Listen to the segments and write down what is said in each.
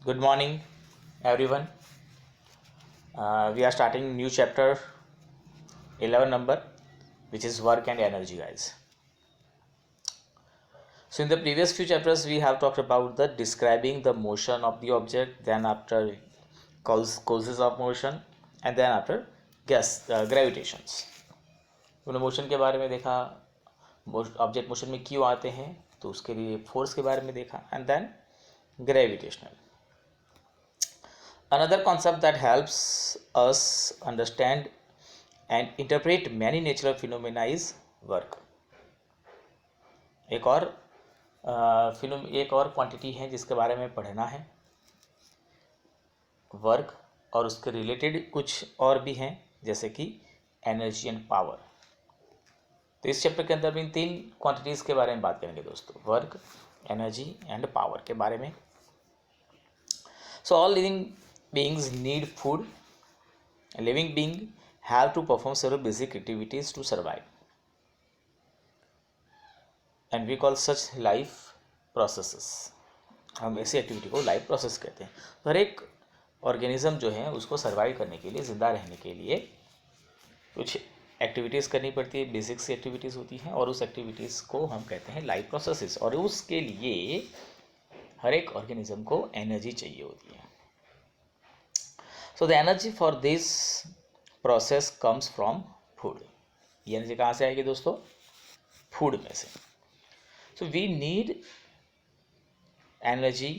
Good morning, everyone. We are starting new chapter 11 number, which is work and energy, guys. So in the previous few chapters, we have talked about the describing the motion of the object, then after causes of motion, and then after gravitations. उन्होंने motion के बारे में देखा, object motion में क्यों आते हैं, तो उसके लिए फोर्स के बारे में देखा, and then gravitational. Another concept that helps us understand and interpret many natural phenomena is work. एक और क्वांटिटी है जिसके बारे में पढ़ना है, वर्क, और उसके रिलेटेड कुछ और भी हैं जैसे कि एनर्जी एंड पावर. तो इस चैप्टर के अंदर भी इन तीन क्वांटिटीज़ के बारे में बात करेंगे दोस्तों, वर्क, एनर्जी एंड पावर के बारे में. So all living beings need food. A living being have to perform several basic activities to survive, and we call such life processes. हम ऐसी एक्टिविटी को लाइफ प्रोसेस कहते हैं. तो हर एक ऑर्गेनिज्म जो है उसको सर्वाइव करने के लिए, ज़िंदा रहने के लिए कुछ एक्टिविटीज़ करनी पड़ती है, बेसिक सी एक्टिविटीज़ होती हैं, और उस एक्टिविटीज़ को हम कहते हैं लाइफ प्रोसेसेस. और उसके लिए हर एक ऑर्गेनिज्म को एनर्जी चाहिए होती है. So the energy for this process comes from food. ये एनर्जी कहाँ से आएगी दोस्तों? फूड में से. So we need energy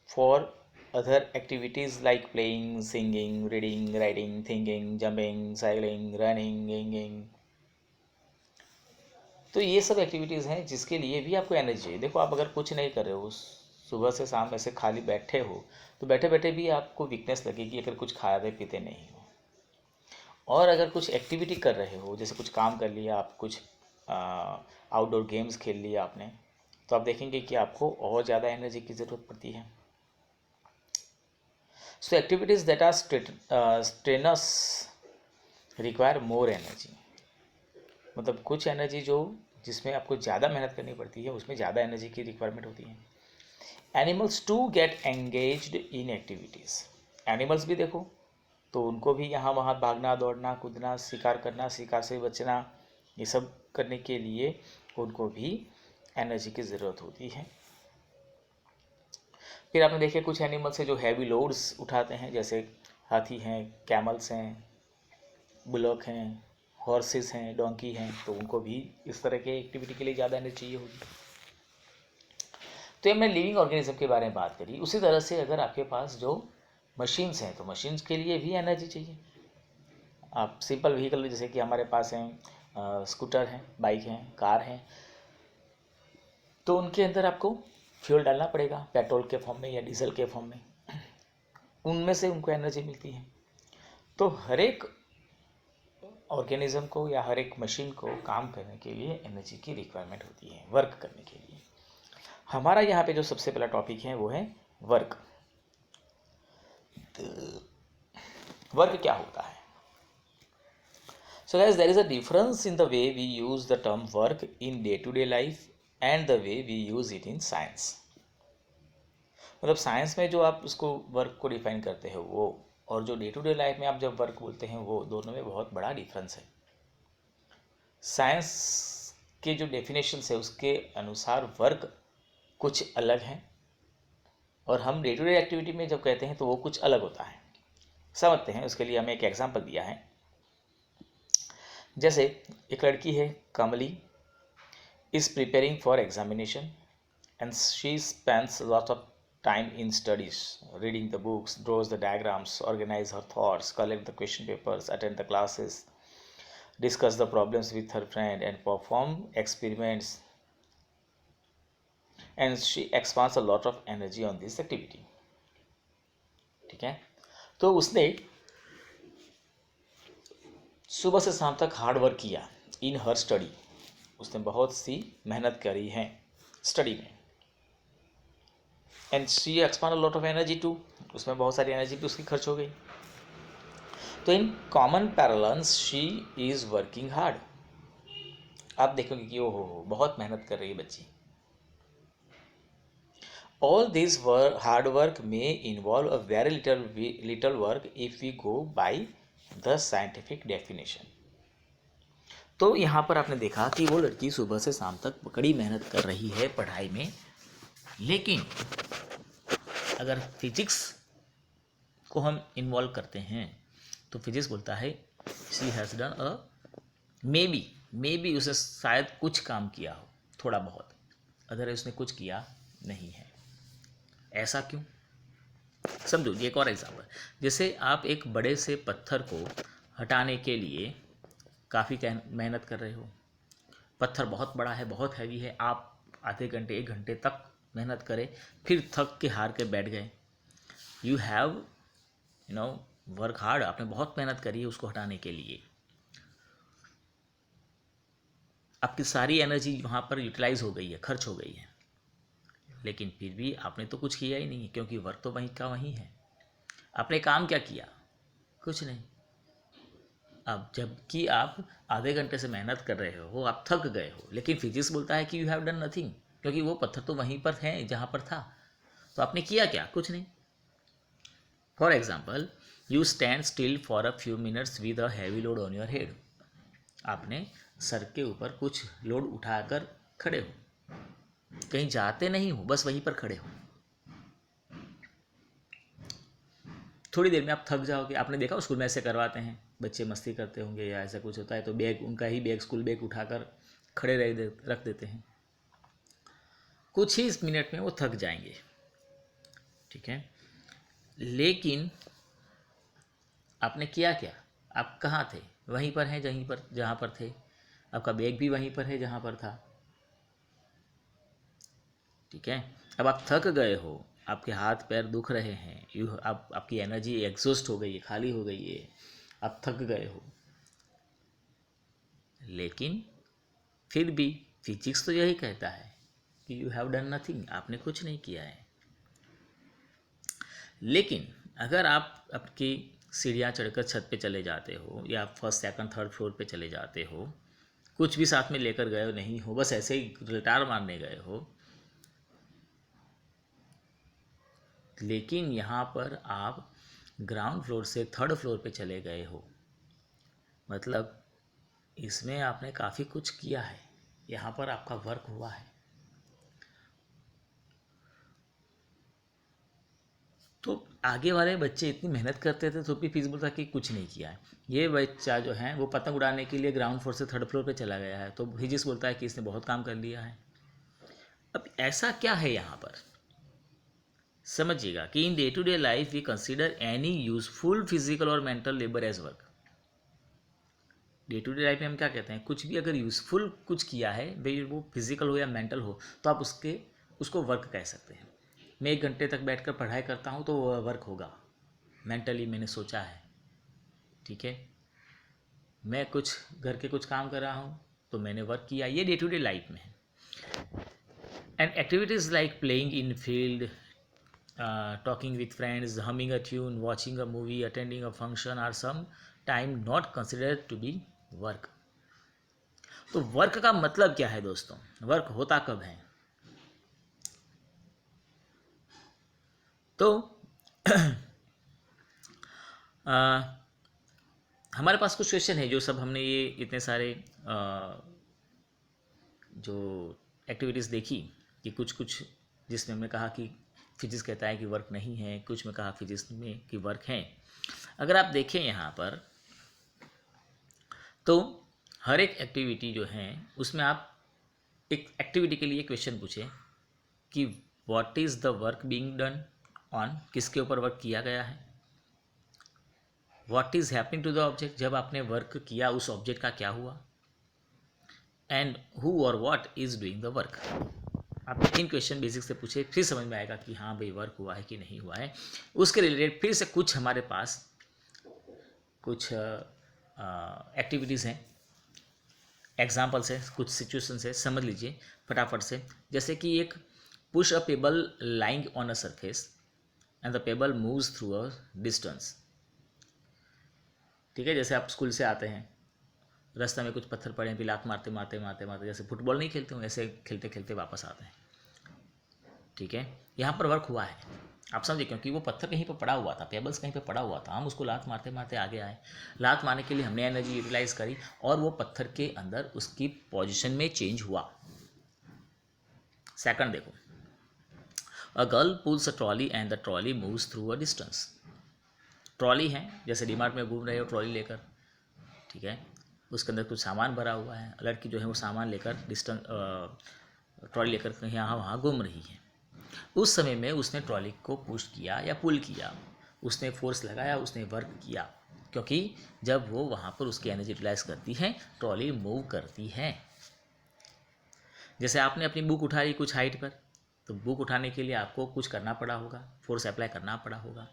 for other activities like playing, singing, reading, writing, thinking, jumping, cycling, running, singing. तो ये सब एक्टिविटीज़ हैं जिसके लिए भी आपको एनर्जी चाहिए. देखो, आप अगर कुछ नहीं कर रहे हो, सुबह से शाम ऐसे खाली बैठे हो, तो बैठे बैठे भी आपको वीकनेस लगेगी अगर कुछ खाते पीते नहीं हो. और अगर कुछ एक्टिविटी कर रहे हो, जैसे कुछ काम कर लिया आप, कुछ आउटडोर गेम्स खेल लिया आपने, तो आप देखेंगे कि आपको और ज़्यादा एनर्जी की ज़रूरत पड़ती है. So activities that are strenuous require more energy. मतलब कुछ एनर्जी जिसमें आपको ज़्यादा मेहनत करनी पड़ती है, उसमें ज़्यादा एनर्जी की रिक्वायरमेंट होती है. Animals to get engaged in activities. Animals भी देखो, तो उनको भी यहाँ वहाँ भागना, दौड़ना, कूदना, शिकार करना, शिकार से बचना, ये सब करने के लिए उनको भी एनर्जी की ज़रूरत होती है. फिर आपने देखे कुछ एनिमल्स हैं जो हैवी लोड्स उठाते हैं, जैसे हाथी हैं, कैमल्स हैं, बुलॉक हैं, हॉर्सेस हैं, डोंकी हैं, तो उनको भी इस तरह के एक्टिविटी के लिए ज़्यादा एनर्जी चाहिए होगी. तो ये हमने लिविंग ऑर्गेनिज्म के बारे में बात करी. उसी तरह से अगर आपके पास जो मशीन्स हैं, तो मशीन्स के लिए भी एनर्जी चाहिए. आप सिंपल व्हीकल जैसे कि हमारे पास हैं, स्कूटर हैं, बाइक हैं, कार हैं, तो उनके अंदर आपको फ्यूल डालना पड़ेगा, पेट्रोल के फॉर्म में या डीजल के फॉर्म में. उनमें से उनको एनर्जी मिलती है. तो हर एक ऑर्गेनिज्म को या हर एक मशीन को काम करने के लिए एनर्जी की रिक्वायरमेंट होती है, वर्क करने के लिए. हमारा यहाँ पे जो सबसे पहला टॉपिक है वो है वर्क. वर्क क्या होता है? So guys, there is a difference in the way we use the term work in day-to-day life and the way we use it in science. मतलब साइंस में जो आप उसको वर्क को डिफाइन करते हो वो, और जो डे टू डे लाइफ में आप जब वर्क बोलते हैं वो, दोनों में बहुत बड़ा डिफरेंस है. साइंस के जो डेफिनेशंस है उसके अनुसार वर्क कुछ अलग है, और हम डे टू डे एक्टिविटी में जब कहते हैं तो वो कुछ अलग होता है. समझते हैं. उसके लिए हमें एक एग्जांपल दिया है. जैसे एक लड़की है, Kamli, is preparing for examination and she spends lot of time in studies, reading the books, draws the diagrams, organise her thoughts, collect the question papers, attend the classes, discuss the problems with her friend and perform experiments, and she expands a lot of energy on this activity. ठीक है. तो उसने सुबह से शाम तक hard work किया इन हर study. उसने बहुत सी मेहनत करी है स्टडी में. And she expand a lot of energy too. उसमें बहुत सारी एनर्जी भी उसकी खर्च हो गई. तो in common parallels she is working hard. आप देखोगे कि ओहो बहुत मेहनत कर रही है बच्ची. All this hard work may involve a very little work if we go by the scientific definition. तो यहाँ पर आपने देखा कि वो लड़की सुबह से शाम तक कड़ी मेहनत कर रही है पढ़ाई में, लेकिन अगर फिजिक्स को हम इन्वॉल्व करते हैं तो फिजिक्स बोलता है she has done a may be उसे शायद कुछ काम किया हो, थोड़ा बहुत, अदर उसने कुछ किया नहीं है। ऐसा क्यों? समझो, ये एक और एग्जाम्पल, जैसे आप एक बड़े से पत्थर को हटाने के लिए काफ़ी मेहनत कर रहे हो, पत्थर बहुत बड़ा है, बहुत हैवी है, आप आधे घंटे 1 घंटे तक मेहनत करें, फिर थक के हार के बैठ गए। यू हैव वर्क हार्ड, आपने बहुत मेहनत करी है उसको हटाने के लिए, आपकी सारी एनर्जी वहाँ पर यूटिलाइज हो गई है, खर्च हो गई है, लेकिन फिर भी आपने तो कुछ किया ही नहीं है, क्योंकि वर्क तो वहीं का वहीं है। आपने काम क्या किया? कुछ नहीं। अब जबकि आप आधे घंटे से मेहनत कर रहे हो, आप थक गए हो, लेकिन फिजिक्स बोलता है कि यू हैव डन नथिंग, क्योंकि वो पत्थर तो वहीं पर है जहाँ पर था, तो आपने किया क्या? कुछ नहीं। For example, you stand still for a few minutes with a heavy load on your head. आपने सर के ऊपर कुछ लोड उठाकर खड़े हो, कहीं जाते नहीं हो, बस वहीं पर खड़े हो। थोड़ी देर में आप थक जाओगे। आपने देखा स्कूल में ऐसे करवाते हैं, बच्चे मस्ती करते होंगे या ऐसा कुछ होता है तो बैग, उनका ही बैग, स्कूल बैग उठाकर खड़े रख देते हैं, कुछ ही मिनट में वो थक जाएंगे, ठीक है। लेकिन आपने किया क्या? आप कहाँ थे? वहीं पर हैं जहाँ पर थे, आपका बैग भी वहीं पर है जहाँ पर था, ठीक है। अब आप थक गए हो, आपके हाथ पैर दुख रहे हैं, आपकी एनर्जी एग्जॉस्ट हो गई है, खाली हो गई है, आप थक गए हो, लेकिन फिर भी फिजिक्स तो यही कहता है कि यू हैव डन नथिंग, आपने कुछ नहीं किया है। लेकिन अगर आप आपकी सीढ़ियाँ चढ़कर छत पे चले जाते हो या फर्स्ट सेकंड थर्ड फ्लोर पे चले जाते हो, कुछ भी साथ में लेकर गए हो नहीं हो, बस ऐसे ही रिटार मारने गए हो, लेकिन यहाँ पर आप ग्राउंड फ्लोर से थर्ड फ्लोर पे चले गए हो, मतलब इसमें आपने काफ़ी कुछ किया है, यहाँ पर आपका वर्क हुआ है। तो आगे वाले बच्चे इतनी मेहनत करते थे तो भी फिजिक्स बोलता कि कुछ नहीं किया है। ये बच्चा जो है वो पतंग उड़ाने के लिए ग्राउंड फ्लोर से थर्ड फ्लोर पे चला गया है, तो फिजिक्स बोलता है कि इसने बहुत काम कर लिया है। अब ऐसा क्या है यहाँ पर, समझिएगा कि in day to day life we consider any useful physical और mental labour as work. Day to day life में हम क्या कहते हैं, कुछ भी अगर यूजफुल कुछ किया है, भाई वो फिजिकल हो या मेंटल हो, तो आप उसको वर्क कह सकते हैं। मैं 1 घंटे तक बैठकर पढ़ाई करता हूँ तो वह वर्क होगा, मेंटली मैंने सोचा है, ठीक है। मैं कुछ घर के कुछ काम कर रहा हूँ तो मैंने वर्क किया, ये डे टू डे लाइफ में है। And activities like playing in field, talking with friends, humming a tune, watching a movie, attending a function are some time not considered to be work. तो work का मतलब क्या है दोस्तों? Work होता कब है? तो हमारे पास कुछ क्वेश्चन है, जो सब हमने ये इतने सारे जो एक्टिविटीज़ देखी कि कुछ जिसमें हमने कहा कि फिजिक्स कहता है कि वर्क नहीं है, कुछ में कहा फिजिक्स में कि वर्क है। अगर आप देखें यहाँ पर तो हर एक एक्टिविटी जो है उसमें आप एक एक्टिविटी के लिए क्वेश्चन पूछें कि what is the work being done on, किसके ऊपर वर्क किया गया है। What is happening to the object, जब आपने वर्क किया उस ऑब्जेक्ट का क्या हुआ। एंड हु और what is doing the work. आप 3 क्वेश्चन बेसिक से पूछे, फिर समझ में आएगा कि हाँ भाई वर्क हुआ है कि नहीं हुआ है। उसके रिलेटेड फिर से कुछ हमारे पास कुछ एक्टिविटीज़ हैं, एग्जाम्पल्स है, कुछ सिचुएशंस है, समझ लीजिए फटाफट से। जैसे कि एक push a payable lying on a surface and the payable moves through a distance, ठीक है। जैसे आप स्कूल से आते हैं, रास्ते में कुछ पत्थर पड़े हैं, फिर लात मारते मारते मारते मारते, जैसे फुटबॉल नहीं खेलते हो ऐसे खेलते खेलते वापस आते हैं, ठीक है, यहाँ पर वर्क हुआ है, आप समझे, क्योंकि वो पत्थर कहीं पर पड़ा हुआ था, पेबल्स कहीं पे पड़ा हुआ था, हम उसको लात मारते मारते आगे आए, लात मारने के लिए हमने एनर्जी यूटिलाइज करी और वो पत्थर के अंदर उसकी पोजीशन में चेंज हुआ। सेकंड देखो, a girl pools a trolley and the trolley moves through a distance. Trolley है, जैसे डीमार्ट में घूम रहे हो ट्रॉली लेकर, ठीक है, उसके अंदर कुछ सामान भरा हुआ है, लड़की जो है वो सामान लेकर डिस्टेंस ट्रॉली लेकर कहीं यहाँ वहाँ घूम रही है। उस समय में उसने ट्रॉली को पुश किया या पुल किया, उसने फोर्स लगाया, उसने वर्क किया, क्योंकि जब वो वहाँ पर उसकी एनर्जी यूटिलाइज करती है ट्रॉली मूव करती है। जैसे आपने अपनी बुक उठा ली कुछ हाइट पर, तो बुक उठाने के लिए आपको कुछ करना पड़ा होगा, फोर्स अप्लाई करना पड़ा होगा,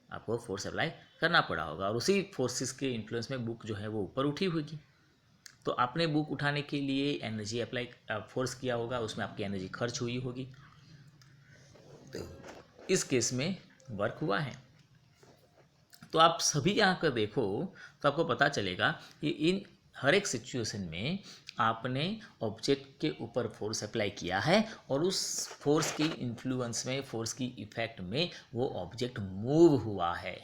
आपको फोर्स अप्लाई करना पड़ा होगा, और उसी फोर्सेस के इन्फ्लुएंस में बुक जो है वो ऊपर उठी होगी। तो आपने बुक उठाने के लिए एनर्जी अप्लाई फोर्स किया होगा, उसमें आपकी एनर्जी खर्च हुई होगी, इस केस में वर्क हुआ है। तो आप सभी यहाँ कर देखो तो आपको पता चलेगा कि इन हर एक सिचुएशन में आपने ऑब्जेक्ट के ऊपर फोर्स अप्लाई किया है और उस फोर्स की इन्फ्लुएंस में, फोर्स की इफेक्ट में वो ऑब्जेक्ट मूव हुआ है,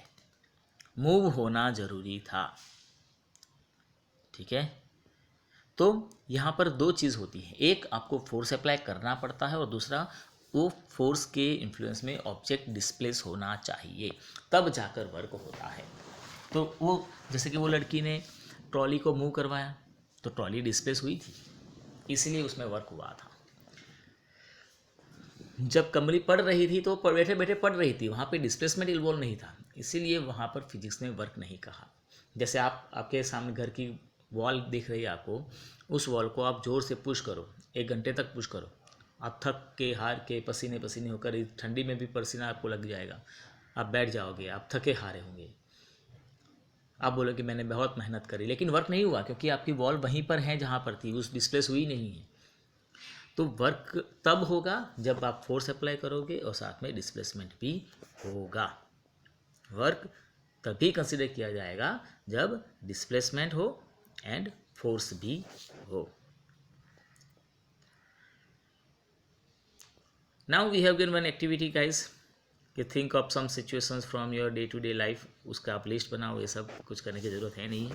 मूव होना जरूरी था, ठीक है। तो यहाँ पर दो चीज़ होती है, एक आपको फोर्स अप्लाई करना पड़ता है और दूसरा वो फोर्स के इन्फ्लुएंस में ऑब्जेक्ट डिस्प्लेस होना चाहिए, तब जाकर वर्क होता है। तो वो जैसे कि वो लड़की ने ट्रॉली को मूव करवाया तो ट्रॉली डिस्प्लेस हुई थी, इसलिए उसमें वर्क हुआ था। जब कमरी पढ़ रही थी तो बैठे बैठे पढ़ रही थी, वहाँ पे डिस्प्लेसमेंट इन्वॉल्व नहीं था, इसीलिए वहाँ पर फिजिक्स ने वर्क नहीं कहा। जैसे आपके सामने घर की वॉल दिख रही है आपको, उस वॉल को आप ज़ोर से पुश करो, 1 घंटे तक पुश करो, आप थक के हार के पसीने पसीने होकर, ठंडी में भी पसीना आपको लग जाएगा, आप बैठ जाओगे, आप थके हारे होंगे, आप बोलोगे मैंने बहुत मेहनत करी, लेकिन वर्क नहीं हुआ क्योंकि आपकी वॉल वहीं पर है जहाँ पर थी, उस डिस्प्लेस हुई नहीं है। तो वर्क तब होगा जब आप फोर्स अप्लाई करोगे और साथ में डिस्प्लेसमेंट भी होगा। वर्क तभी कंसिडर किया जाएगा जब डिस्प्लेसमेंट हो एंड फोर्स भी हो। Now we have given one activity guys, कि think of some situations from your day to day life, उसका आप लिस्ट बनाओ, ये सब कुछ करने की ज़रूरत है नहीं,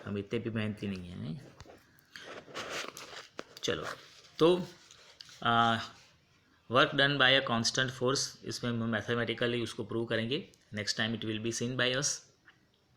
हम इतने भी मेहनती नहीं हैं। चलो, तो work done by a constant force, इसमें मैथमेटिकली उसको प्रूव करेंगे, next time it will be seen by us.